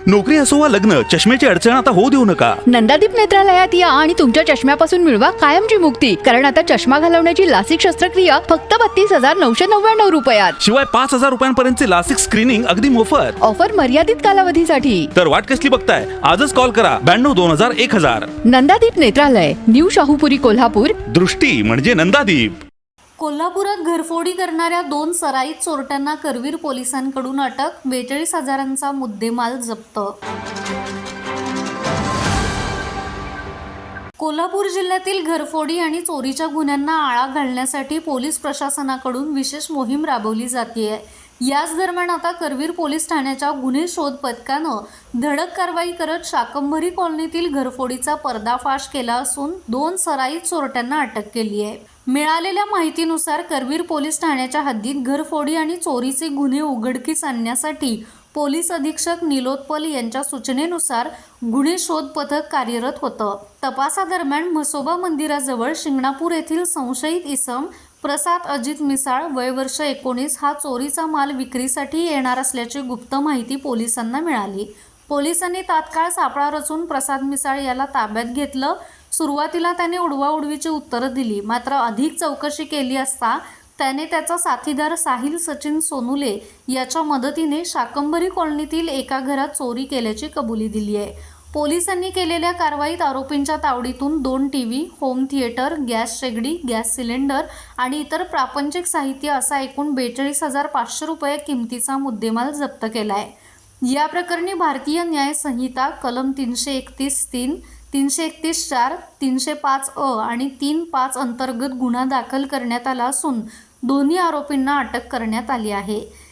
नोकरी असो वा लग्न, चष्म्याची अडचण आता होऊ देऊ नका. नंदादीप नेत्रालयात या आणि तुमच्या चष्म्यापासून मिळवा कायमची मुक्ती. कारण आता चष्मा घालवण्याची लासिक शस्त्रक्रिया फक्त 32,999 रुपयात. शिवाय 5,000 रुपयांपर्यंतचे लासिक स्क्रीनिंग अगदी मोफत. ऑफर मर्यादित कालावधीसाठी. तर वाट कसली बघताय, आजच कॉल करा 92-2000-1000. नंदादीप नेत्रालय, न्यू शाहूपुरी, कोल्हापूर. दृष्टी म्हणजे नंदादीप. कोल्हापुरात घरफोडी करणाऱ्या 2 सराईत चोरट्यांना करवीर पोलिसांकडून अटक. 42,000चा मुद्देमाल जप्त. कोल्हापूर जिल्ह्यातील घरफोडी आणि चोरीच्या गुन्ह्यांना आळा घालण्यासाठी पोलीस प्रशासनाकडून विशेष मोहीम राबवली जातेय. याच दरम्यान आता करवीर पोलीस ठाण्याच्या गुन्हे शोध पथकानं धडक कारवाई करत शाकंभरी कॉलनीतील घरफोडीचा पर्दाफाश केला असून 2 सराईत चोरट्यांना अटक केली आहे. मिळालेल्या माहितीनुसार करवीर पोलीस ठाण्याच्या हद्दीत घरफोडी आणि चोरीचे गुन्हे उघडकीस आणण्यासाठी पोलीस अधीक्षक निलोत्पल यांच्या सूचनेनुसार गुन्हे शोध पथक कार्यरत होतं. तपासादरम्यान म्हसोबा मंदिराजवळ शिंगणापूर येथील संशयित इसम प्रसाद अजित मिसाळ, वय वर्ष 19, हा चोरीचा माल विक्रीसाठी येणार असल्याची गुप्त माहिती पोलिसांना मिळाली. पोलिसांनी तात्काळ सापळा रचून प्रसाद मिसाळ याला ताब्यात घेतलं. सुरुवातीला त्याने उडवाउडवीची उत्तरं दिली, मात्र अधिक चौकशी केली असता त्याने त्याचा साथीदार साहिल सचिन सोनुले याच्या मदतीने शाकंभरी कॉलनीतील एका घरात चोरी केल्याची कबुली दिली आहे. पोलिसांनी केलेल्या कारवाईत आरोपींच्या तावडीतून 2 टीव्ही, होम थिएटर, गॅस शेगडी, गॅस सिलेंडर आणि इतर प्रापंचिक साहित्य असा एकूण 42,500 रुपये किमतीचा मुद्देमाल जप्त केला आहे. या प्रकरणी भारतीय न्याय संहिता कलम 331(3), 331(4), 305(अ) आणि 3(5) अंतर्गत गुन्हा दाखल करण्यात आला असून दोन्ही आरोपींना अटक करण्यात आली आहे.